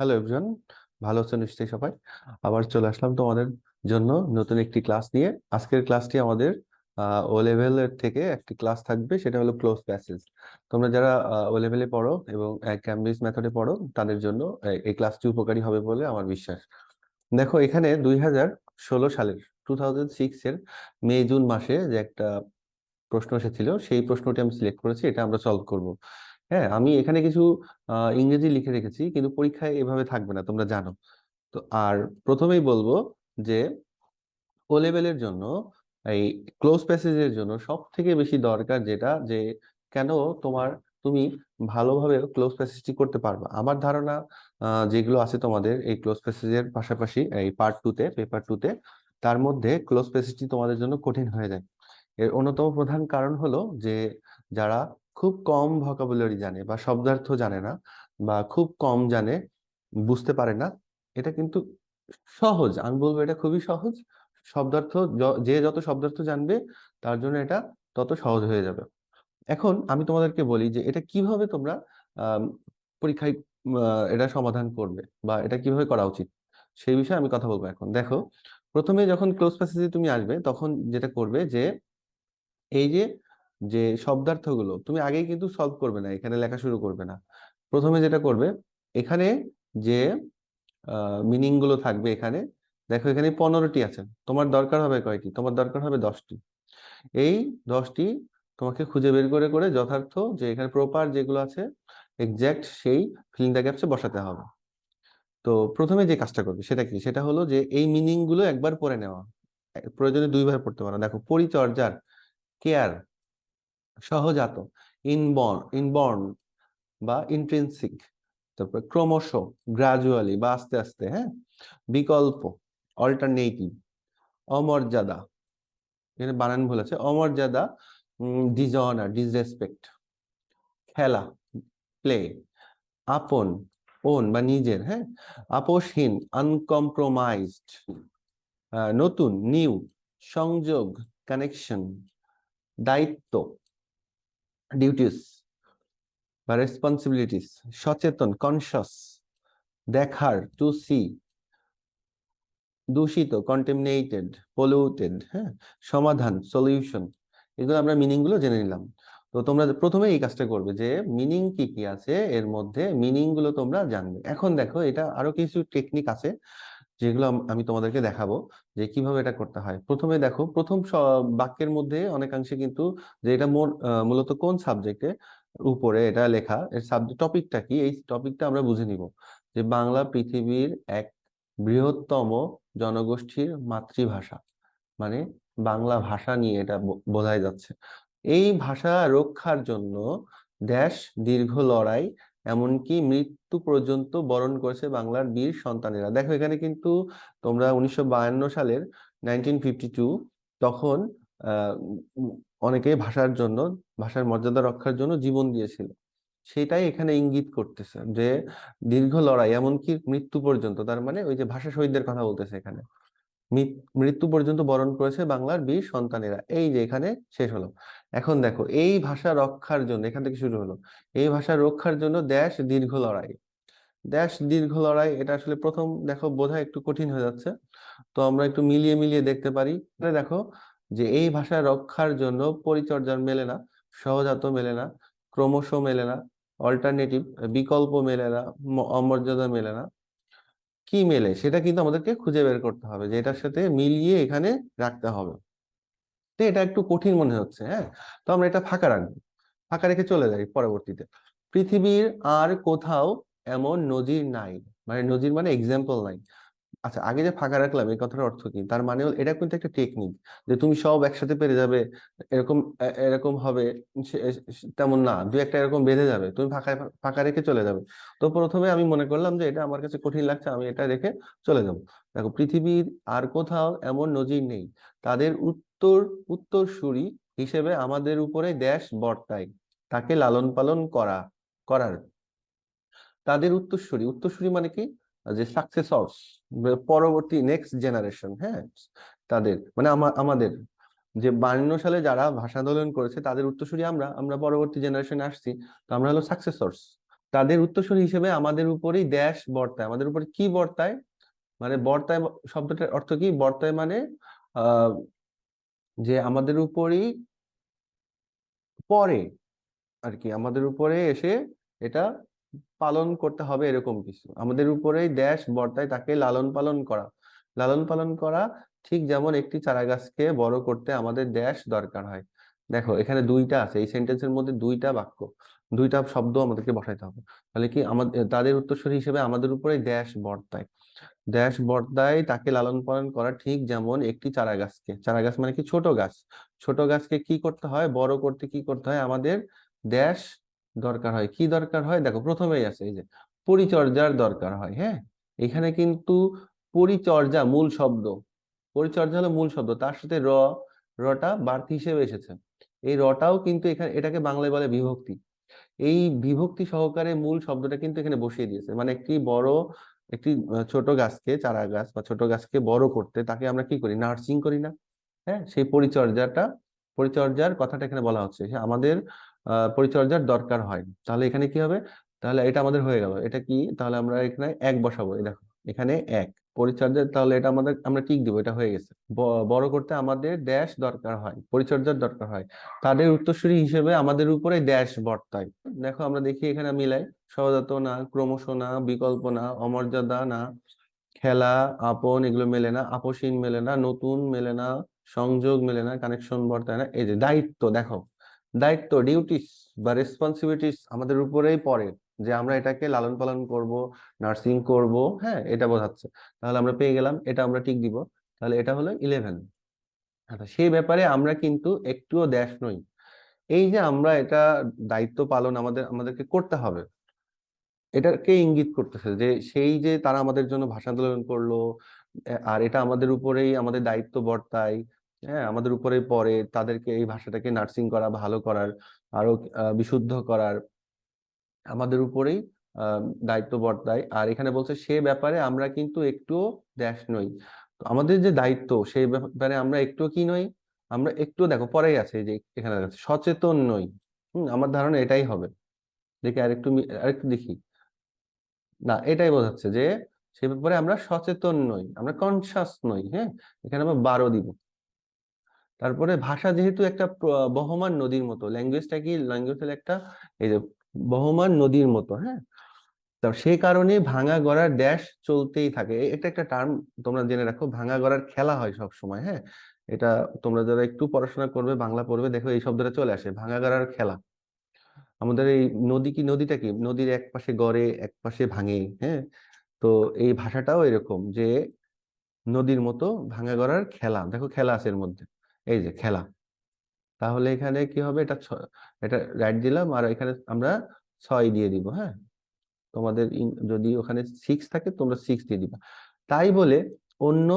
Hello everyone, ভালো আছো নিশ্চয়ই সবাই। আবার চলে আসলাম তোমাদের জন্য নতুন একটি ক্লাস নিয়ে। আজকের ক্লাসটি আমাদের ও লেভেলের থেকে একটি ক্লাস থাকবে, সেটা হলো ক্লোজ প্যাসেজ। তোমরা যারা ও লেভেলে পড়ো এবং ক্যামব্রিজ মেথডে পড়ো তাদের জন্য এই ক্লাসটি উপকারী হবে বলে আমার বিশ্বাস। দেখো, এখানে 2016 সালের 2006 এর মে জুন মাসে যে একটা প্রশ্ন এসেছিল, সেই প্রশ্নটি আমি সিলেক্ট করেছি, এটা আমরা সলভ করব। হ্যাঁ, আমি এখানে কিছু ইংরেজি লিখে রেখেছি, কিন্তু পরীক্ষায় এভাবে থাকবে না, তোমরা জানো তো। আর প্রথমেই বলবো যে ও লেভেলের জন্য এই ক্লোজ প্যাসেজের জন্য সব থেকে বেশি দরকার যেটা, যে কেন তোমার তুমি ভালোভাবে ক্লোজ প্যাসেজটি করতে পারবে। আমার ধারণা যেগুলো আছে তোমাদের এই ক্লোজ প্যাসেজের পাশাপাশি এই পার্ট টুতে, পেপার টুতে, তার মধ্যে ক্লোজ প্যাসেজটি তোমাদের জন্য কঠিন হয়ে যায়। এর অন্যতম প্রধান কারণ হলো যে যারা খুব কম ভোকাবুলারি জানে বা শব্দার্থ জানে না, বা খুব কম জানে, বুঝতে পারে না, এটা কিন্তু সহজ, আমি বলবো এটা খুবই সহজ। শব্দার্থ যে যত শব্দার্থ জানবে তার জন্য এটা তত সহজ হয়ে যাবে। এখন আমি তোমাদেরকে বলি যে এটা কিভাবে তোমরা আহ পরীক্ষায় এটা সমাধান করবে, বা এটা কিভাবে করা উচিত, সেই বিষয়ে আমি কথা বলবো। এখন দেখো, প্রথমে যখন ক্লোজ প্যাসেজে তুমি আসবে তখন যেটা করবে যে এই যে যে শব্দার্থগুলো তুমি আগেই কিন্তু সলভ করবে না, এখানে লেখা শুরু করবে না। প্রথমে যেটা করবে, এখানে যে মিনিং গুলো থাকবে, এখানে দেখো এখানে 15টি আছে, তোমার দরকার হবে কয়টি? তোমার দরকার হবে 10টি। এই 10টি তোমাকে খুঁজে বের করে করে যথার্থ যে এখানে প্রপার যেগুলো আছে এক্সাক্ট সেই ফিল ইন দ্য গ্যাপসে বসাতে হবে। তো প্রথমে যে কাজটা করবে সেটা কি? সেটা হলো যে এই মিনিং গুলো একবার পড়ে নেওয়া, প্রয়োজনে দুইবার পড়তে পারো। দেখো, পরিচর্যার কেয়ার, সহজাত, ইনবর্ন বা ইন্ট্রিনসিক, তারপর ক্রমশ, গ্রাজুয়ালি বা আস্তে আস্তে, হ্যাঁ, বিকল্প, অল্টারনেটিভ, অমর্যাদা, এখানে বানান ভুল আছে, অমর্যাদা, ডিসঅনার, ডিসরেসপেক্ট, খেলা, প্লে, আপন, ওন বা নিজের, হ্যাঁ, আপোষহীন, আনকম্প্রোমাইজড, নতুন, নিউ, সংযোগ, কানেকশন, দায়িত্ব, ডিউটিস বা রেসপন্সিবিলিটিস, সচেতন, কনসাস, দেখার, টু সি, দূষিত, কন্টামিনেটেড, পলিউটেড, হ্যাঁ, সমাধান, সলিউশন। এগুলো আমরা মিনিং গুলো জেনে নিলাম। তো তোমরা প্রথমে এই কাজটা করবে যে মিনিং কি কি আছে এর মধ্যে, মিনিং গুলো তোমরা জানবে। এখন দেখো, এটা আরো কিছু টেকনিক আছে যেগুলো আমি তোমাদেরকে দেখাবো যে কিভাবে এটা করতে হয়। প্রথমে দেখো, প্রথম বাক্যের মধ্যে অনেকাংশে কিন্তু যে এটা মূলত কোন সাবজেক্টে উপরে এটা লেখা, এর সাবজেক্ট টপিকটা কি, এই টপিকটা আমরা বুঝে নিব। যে বাংলা পৃথিবীর এক বৃহত্তম জনগোষ্ঠীর মাতৃভাষা, মানে বাংলা ভাষা নিয়ে এটা বোঝাই যাচ্ছে। এই ভাষা রক্ষার জন্য দেশ দীর্ঘ লড়াই, এমনকি মৃত্যু পর্যন্ত বরণ করেছে বাংলার বীর সন্তানেরা। দেখো এখানে কিন্তু তোমরা 1952 সালের 1952, তখন আহ অনেকে ভাষার জন্য, ভাষার মর্যাদা রক্ষার জন্য জীবন দিয়েছিল। সেটাই এখানে ইঙ্গিত করতেছে যে দীর্ঘ লড়াই, এমনকি মৃত্যু পর্যন্ত, তার মানে ওই যে ভাষা শহীদদের কথা বলতেছে এখানে। মৃত্যু পর্যন্ত বরণ করেছে বাংলার বীর সন্তানেরা, এই যে এখানে শেষ হলো। এখন দেখো, এই ভাষা রক্ষার জন্য, এখান থেকে শুরু হলো, এই ভাষা রক্ষার জন্য দেশ দীর্ঘ লড়াই। দেশ দীর্ঘ লড়াই, এটা আসলে প্রথম দেখো বোঝা একটু কঠিন হয়ে যাচ্ছে, তো আমরা একটু মিলিয়ে মিলিয়ে দেখতে পারি। দেখো যে এই ভাষা রক্ষার জন্য পরিচর্যার মেলে না, সহজাত মেলে না, ক্রমশ মেলে না, অল্টারনেটিভ বিকল্প মেলে না, অমর্যাদা মেলে না, কি মেলে সেটা কিন্তু আমাদেরকে খুঁজে বের করতে হবে, যে এটার সাথে মিলিয়ে এখানে রাখতে হবে। তো এটা একটু কঠিন মনে হচ্ছে, হ্যাঁ, তো আমরা এটা ফাঁকা রাখবো, ফাঁকা রেখে চলে যাই পরবর্তীতে। পৃথিবীর আর কোথাও এমন নজির নাই, মানে নজির মানে এক্সাম্পল নাই। আচ্ছা, আগে যে ফাঁকা রাখলাম এই কথার অর্থ কি? তার মানে হলো এটা কিন্তু একটা টেকনিক, যে তুমি সব একসাথে পেরে যাবে এরকম, এরকম হবে তেমন না, দু একটা এরকম বেঁধে যাবে, তুমি ফাঁকা ফাঁকা রেখে চলে যাবে। তো প্রথমে আমি মনে করলাম যে এটা আমার কাছে কঠিন লাগছে, আমি এটা রেখে চলে যাব। দেখো, পৃথিবীর আর কোথাও এমন নজির নেই, তাদের উত্তরসূরি হিসেবে আমাদের উপরে দেশ বর্তায়, তাকে লালন পালন করার। তাদের উত্তরসূরি, উত্তরসূরি মানে কি? যে সাকসেসরস, পরবর্তী নেক্সট জেনারেশন, হ্যাঁ, তাদের মানে আমাদের যে 52 সালে যারা ভাষা আন্দোলন করেছে তাদের উত্তরসূরি আমরা, আমরা পরবর্তী জেনারেশনে আসছি, তো আমরা হলো সাকসেসরস। তাদের উত্তরসূরি হিসেবে আমাদের উপরেই ড্যাশ বর্তায়। আমাদের উপরে কি বর্তায়? মানে বর্তায় শব্দটার অর্থ কি? বর্তায় মানে আহ যে আমাদের উপরেই পরে আর কি, আমাদের উপরে এসে এটা পালন করতে হবে, এরকম কিছু। আমাদের উপরেই ড্যাশ বর্তায়, তাকে লালন পালন করা। লালন পালন করা ঠিক যেমন একটি চারা গাছকে বড় করতে আমাদের ড্যাশ দরকার হয়। দেখো এখানে দুইটা আছে, এই সেন্টেন্সের মধ্যে দুইটা বাক্য, দুইটা শব্দ আমাদেরকে বসাইতে হবে। তাহলে কি আমাদের তাদের উত্তরসূরি হিসেবে আমাদের উপরে ড্যাশ বর্তায়। ড্যাশ বর্তায় তাকে লালন পালন করা ঠিক যেমন একটি চারা গাছকে, চারা গাছ মানে কি? ছোট গাছ। ছোট গাছকে কি করতে হয়? বড় করতে কি করতে হয়? আমাদের ড্যাশ দরকার হয়। কি দরকার হয়? দেখো প্রথমেই আছে এই যে পরিচর্যার দরকার হয়। হ্যাঁ, এখানে কিন্তু পরিচর্যা মূল শব্দ, পরিচর্যা হলো মূল শব্দ, তার সাথে রটা বাড়তি হিসেবে এসেছে। এই রটাও কিন্তু এখানে, এটাকে বাংলায় বলে বিভক্তি। এই বিভক্তি সহকারে মূল শব্দটা কিন্তু এখানে বসিয়ে দিয়েছে। মানে একটি ছোট গাছকে, চারা গাছ বা ছোট গাছকে বড় করতে তাকে আমরা কি করি? নার্সিং করি না? হ্যাঁ, সেই পরিচর্যার কথাটা এখানে বলা হচ্ছে। আমাদের পরিচর্যার দরকার হয়। তাহলে এখানে কি হবে? তাহলে এটা আমাদের হয়ে গেল। এটা কি? তাহলে আমরা এখানে এক বসাবো। এই দেখো এখানে এক পরিচর্যা, তাহলে এটা আমাদের, আমরা টিক দিব, এটা হয়ে গেছে। বড় করতে আমাদের ড্যাশ দরকার হয়, পরিচর্যার দরকার হয়। তাদের উত্তরসূরি হিসেবে আমাদের উপরে ড্যাশ বর্তায়। দেখো আমরা দেখি এখানে মিলাই। সহজাত না, ক্রমশ না, বিকল্প না, অমর্যাদা না, খেলা, আপন, এগুলো মেলে না, আপসীন মেলে না, নতুন মেলে না, সংযোগ মেলে না, কানেকশন বর্তায় না। এই যে দায়িত্ব, দেখো দায়িত্ব, ডিউটিস বা রেসপন্সিবিলিটিস আমাদের উপরেই পড়ে, যে আমরা এটাকে লালন পালন করব, নার্সিং করব। হ্যাঁ, এটা বোঝাচ্ছে। তাহলে আমরা পেয়ে গেলাম, এটা আমরা টিক দিব। তাহলে এটা হলো 11। আচ্ছা, সেই ব্যাপারে আমরা কিন্তু একটুও দ্যাশ নই। এই যে আমরা এটা দায়িত্ব পালন আমাদেরকে করতে হবে, এটাকে ইঙ্গিত করতেছে যে সেই যে তারা আমাদের জন্য ভাষা আন্দোলন করলো, আর এটা আমাদের উপরেই আমাদের দায়িত্ব বর্তায়। হ্যাঁ, আমাদের উপরেই পড়ে তাদেরকে এই ভাষাটাকে নার্সিং করা, ভালো করার, আরো বিশুদ্ধ করার আমাদের উপরেই দায়িত্ব বর্তায়। আর এখানে বলছে সে ব্যাপারে আমরা কিন্তু একটুও দ্যাশ নই। তো আমাদের যে দায়িত্ব, সেই ব্যাপারে আমরা একটু কি নই? আমরা একটু, দেখো পরেই আছে যে এখানে আছে সচেতন নই। আমার ধারণা এটাই হবে। দেখি আরেকটু আরেকটু দেখি। না, এটাই বোঝাচ্ছে যে সে ব্যাপারে আমরা সচেতন নই, আমরা কনসাস নই। হ্যাঁ, এখানে আমরা 12 দিব। তারপরে ভাষা যেহেতু একটা বহমান নদীর মতো, ল্যাঙ্গুয়েজটা কি? ল্যাঙ্গুয়েজ হলো একটা, এই যে বহমান নদীর মতো। হ্যাঁ, তো সেই কারণে ভাঙা গড়ার ড্যাশ চলতেই থাকে। এটা একটা টার্ম, তোমরা জেনে রাখো। ভাঙা গড়ার খেলা হয় সব সময়। হ্যাঁ, এটা তোমরা যারা একটু পড়াশোনা করবে, বাংলা পড়বে, দেখো এই শব্দটা চলে আসে, ভাঙা গড়ার খেলা। আমাদের এই নদী কি, নদীটা কি? নদীর এক পাশে গড়ে, এক পাশে ভাঙে। হ্যাঁ, তো এই ভাষাটাও এরকম, যে নদীর মতো ভাঙা গড়ার খেলা। দেখো খেলা আছে এর মধ্যে, এই যে খেলা। তাহলে এখানে কি হবে? এটা রাইট দিলাম, আর এখানে আমরা 6 দিয়ে দিব। হ্যাঁ, তোমাদের যদি ওখানে 6 থাকে, তোমরা 6 দিয়ে দিবা। তাই বলে অন্য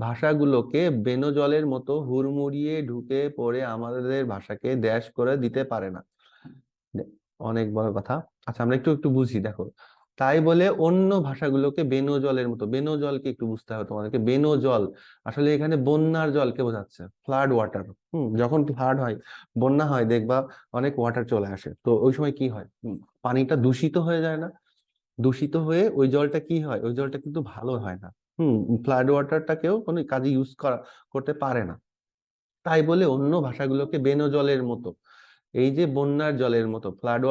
ভাষাগুলোকে বেনজলের মতো হুড়মুড়িয়ে ঢুকে পড়ে আমাদের ভাষাকে দেশ করে দিতে পারে না। অনেক বড় কথা। আচ্ছা, আমরা একটু একটু বুঝি। দেখো, তাই বলে অন্য ভাষাগুলোকে বেনজলের মতো, বেনজলকে একটু বুঝতে হবে তোমাদেরকে। বেনজল আসলে এখানে বন্যার জলকে বোঝাচ্ছে, ফ্লাড ওয়াটার। যখন ফ্লাড হয়, বন্যা হয়, দেখবা অনেক ওয়াটার চলে আসে, তো ওই সময় কি হয়? পানিটা দূষিত হয়ে যায় না? দূষিত হয়ে ওই জলটা কি হয়? ওই জলটা কিন্তু ভালো হয় না। হুম, ফ্লাড ওয়াটারটাকেও কোনো কাজে ইউজ করতে পারে না। তাই বলে অন্য ভাষাগুলোকে বেনজলের মতো, এই যে বন্যার জলের মতো, ফ্লাড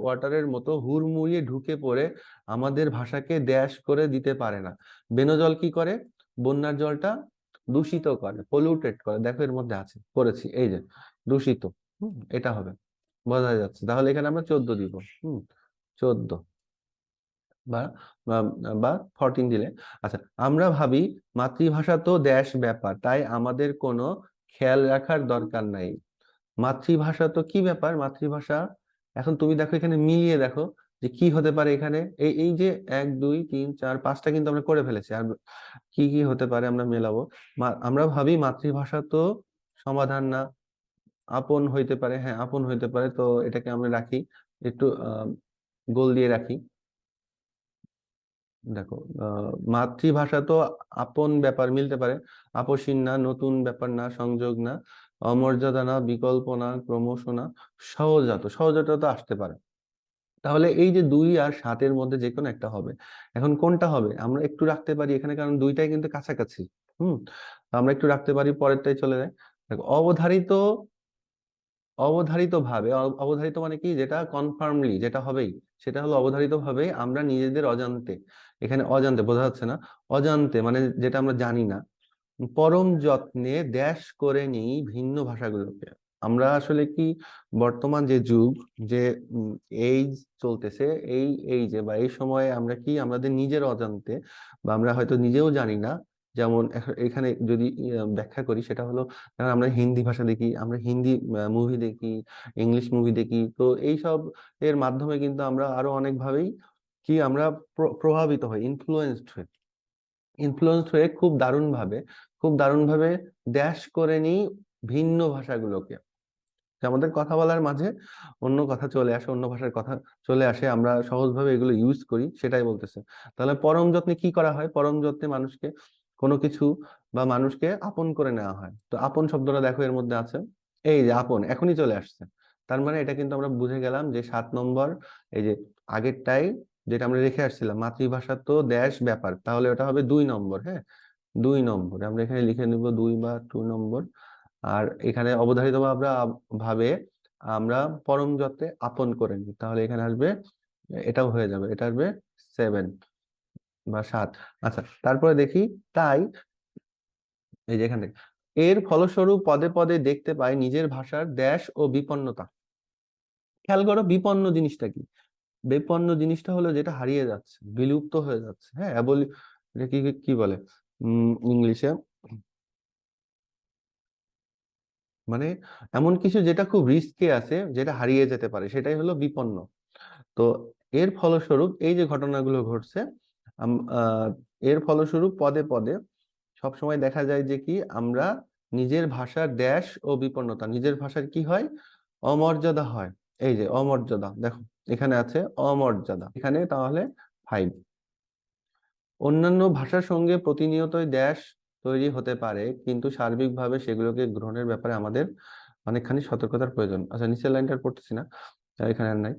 ওয়াটারের মতো হুড়মুড়িয়ে ঢুকে পড়ে আমাদের ভাষাকে ড্যাশ করে দিতে পারে না। বেনজল কি করে? বন্যার জলটা দূষিত করে, পলিউটেড করে। দেখো এর মধ্যে আছে, করেছি, এই যে দূষিত। এটা হবে, বোঝা যাচ্ছে। তাহলে এখানে আমরা 14 দিব। 14 বা বা বা 14 দিলে। আচ্ছা, আমরা ভাবি মাতৃভাষা তো দেশ ব্যাপার, তাই আমাদের কোনো খেয়াল রাখার দরকার নাই। মাতৃভাষা তো কি ব্যাপার? মাতৃভাষা, এখন তুমি দেখো এখানে মিলিয়ে দেখো যে কি হতে পারে এখানে। এই এই যে 1 2 3 4 5টা কিন্তু আমরা করে ফেলেছি। আর কি কি হতে পারে আমরা মেলাবো। আমরা ভাবি মাতৃভাষা তো সমাধান না, আপন হইতে পারে। হ্যাঁ, আপন হইতে পারে, তো এটাকে আমরা রাখি একটু গোল দিয়ে রাখি। দেখো, মাতৃভাষা তো আপন ব্যাপার, মিলতে পারে। আপসীন না, নতুন ব্যাপার না, সংযোগ না, অমর্যাদা না, বিকল্প না, ক্রমশ না, সহজাত। সহজাত তো আসতে পারে। তাহলে এই যে 2 আর 7-এর মধ্যে যে কোনো একটা হবে। এখন কোনটা হবে আমরা একটু রাখতে পারি এখানে, কারণ দুইটাই কিন্তু কাছাকাছি। হুম, তো আমরা একটু রাখতে পারি, পরেরটাই চলে যায়। দেখো, অবধারিত অবধারিত ভাবে, অবধারিত মানে কি, যেটা কনফার্মলি যেটা হবেই, সেটা হলো অবধারিত ভাবে আমরা নিজেদের অজান্তে, এখানে অজান্তে বোঝা যাচ্ছে না, অজান্তে মানে যেটা আমরা জানি না, পরম যত্নে ড্যাশ করে নিই ভিন্ন ভাষাগুলোকে। আমরা আসলে কি, বর্তমান যে যুগ, যে এইজ চলতেছে, এই এইজে বা এই সময়ে আমরা কি আমাদের নিজের অজান্তে, বা আমরা হয়তো নিজেও জানি না, যেমন এখানে যদি ব্যাখ্যা করি, সেটা হলো কারণ আমরা হিন্দি ভাষা দেখি, আমরা হিন্দি মুভি দেখি, ইংলিশ মুভি দেখি, তো এইসব এর মাধ্যমে কিন্তু আমরা আরো অনেক ভাবেই কি আমরা প্রভাবিত হই, ইনফ্লুয়েন্সড হয়ে খুব দারুণ ভাবে ড্যাশ করে নিই ভিন্ন ভাষাগুলোকে। যে আমাদের কথা বলার মাঝে অন্য কথা চলে আসে, অন্য ভাষার কথা চলে আসে, আমরা সহজভাবে এগুলো ইউজ করি, সেটাই বলতেছে। তাহলে পরম যত্নে কি করা হয়, পরম যত্নে মানুষকে কোনো কিছু বা মানুষকে আপন করে নেওয়া হয়। তো আপন শব্দটা দেখো এর মধ্যে আছে, এই যে আপন এখনই চলে আসছে। তার মানে এটা কিন্তু আমরা বুঝে গেলাম যে 7 নম্বর, এই যে আগেরটাই যেটা আমরা রেখে আসছিলাম, মাতৃভাষা তো দেশ ব্যাপার, তাহলে ওটা হবে 2 নম্বর। হ্যাঁ, 2 নম্বর আমরা এখানে লিখে নিব, 2 বা 2 নম্বর। আর এখানে অবধারিত ভাবে আমরা পরম যত্নে আপন করে নিই, তাহলে এখানে আসবে, এটাও হয়ে যাবে, এটা আসবে 7 বা 7। আচ্ছা, তারপরে দেখি, তাই এই যে এখান থেকে, এর ফলস্বরূপ পদে পদে দেখতে পাই নিজের ভাষার দেশ ও বিপন্নতা। খেয়াল করো, বিপন্ন জিনিসটা কি? বিপন্ন জিনিসটা হলো যেটা হারিয়ে যাচ্ছে, বিলুপ্ত হয়ে যাচ্ছে। হ্যাঁ, এটা কি কি কি বলে ইংলিশে, মানে এমন কিছু যেটা খুব রিস্কে আছে, যেটা হারিয়ে যেতে পারে, সেটাই হলো বিপন্ন। তো এর ফলস্বরূপ এই যে ঘটনাগুলো ঘটছে, এর ফলস্বরূপ পদে পদে সবসময় দেখা যায় যে কি, আমরা নিজের ভাষার দেশ ও বিপন্নতা, নিজের ভাষার কি হয়, অমর্যাদা হয়। এই যে অমর্যাদা দেখো, এখানে আছে অমর্যাদা, এখানে তাহলে 5। অন্যান্য ভাষার সঙ্গে প্রতিনিয়তই দেশ তৈরি হতে পারে, কিন্তু সার্বিকভাবে সেগুলোকে গ্রহণের ব্যাপারে আমাদের অনেকখানি সতর্কতার প্রয়োজন। আচ্ছা, নিচের লাইনটা আর পড়তেছি না, এখানে আর নাই।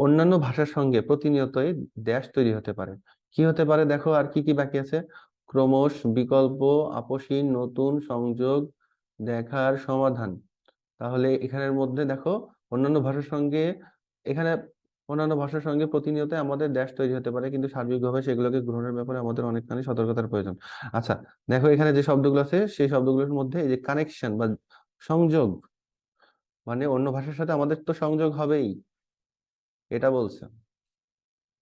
অন্যান্য ভাষার সঙ্গে প্রতিনিয়তই দেশ তৈরি হতে পারে, কি হতে পারে দেখো, আর কি কি বাকি আছে, ক্রমশ, বিকল্প, আপসীন, নতুন, সংযোগ, দেখার, সমাধান। তাহলে এখানের মধ্যে দেখো, অন্যান্য ভাষার সঙ্গে, এখানে অন্যান্য ভাষার সঙ্গে প্রতিনিয়ত আমাদের দেশ তৈরি হতে পারে, কিন্তু সার্বিকভাবে সেগুলোকে গ্রহণের ব্যাপারে আমাদের অনেকখানি সতর্কতার প্রয়োজন। আচ্ছা, দেখো এখানে যে শব্দগুলো আছে, সেই শব্দগুলোর মধ্যে এই যে কানেকশন বা সংযোগ, মানে অন্য ভাষার সাথে আমাদের তো সংযোগ হবেই, এটা বলছে,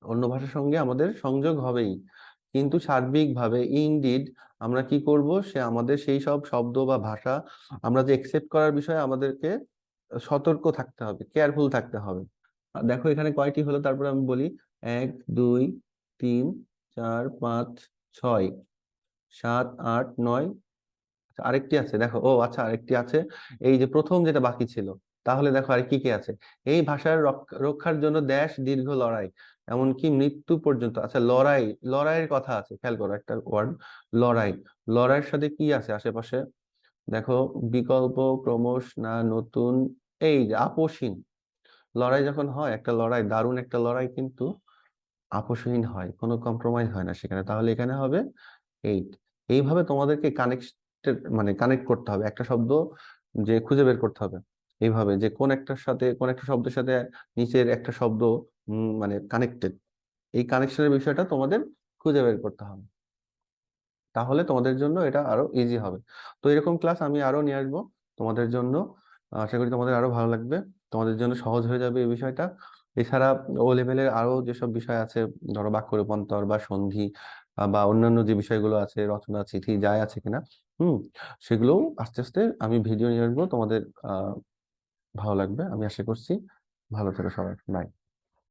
অন্য ভাষার সঙ্গে আমাদের সংযোগ হবেই, কিন্তু সার্বিকভাবে ইনডিড আমরা কি করব, সে আমাদের সেই সব শব্দ বা ভাষা আমরা যে একসেপ্ট করার বিষয়ে আমাদেরকে সতর্ক থাকতে হবে, কেয়ারফুল থাকতে হবে। আর দেখো এখানে কয়টি হলো, তারপরে আমি বলি, 1 2 3 4 5 6 7 8 9। আরেকটি আছে দেখো, ও আচ্ছা, আরেকটি আছে, এই যে প্রথম যেটা বাকি ছিল, তাহলে দেখো আর কি কি আছে, এই ভাষার রক্ষার জন্য দেশ দীর্ঘ লড়াই, এমনকি মৃত্যু পর্যন্ত। আচ্ছা, লড়াই, লড়াইয়ের কথা আছে, খেয়াল করো একটা ওয়ার্ড, লড়াই। লড়াইয়ের সাথে কি আছে আশেপাশে দেখো, বিকল্প, ক্রমশ, না, নতুন, এই যে আপসহীন। লড়াই যখন হয়, একটা লড়াই, দারুণ একটা লড়াই, কিন্তু আপোষহীন হয়, কোনো কম্প্রোমাইজ হয় না সেখানে, তাহলে এখানে হবে 8। এইভাবে তোমাদেরকে মানে কানেক্ট করতে হবে একটা শব্দ, যে খুঁজে বের করতে হবে এইভাবে, যে কোন একটার সাথে, কোন একটা শব্দের সাথে নিচের একটা শব্দ মানে কানেক্টেড, এই কানেকশনের বিষয়টা তোমাদের খুঁজে বের করতে হবে, তাহলে তোমাদের জন্য এটা আরো ইজি হবে। তো এরকম ক্লাস আমি আরো নিয়ে আসবো তোমাদের জন্য, আশা করি তোমাদের আরো ভালো লাগবে, তোমাদের জন্য সহজ হয়ে যাবে এই বিষয়টা। এছাড়া ও লেভেলের আরো যেসব বিষয় আছে, ধরো বাক্য রূপান্তর বা সন্ধি, বা অন্যান্য যে বিষয়গুলো আছে, রচনা, চিঠি, যাই আছে কিনা, হুম, সেগুলো আস্তে আস্তে আমি ভিডিও নিয়ে আসবো, তোমাদের ভালো লাগবে আমি আশা করছি। ভালো থেকো সবাই, বাই।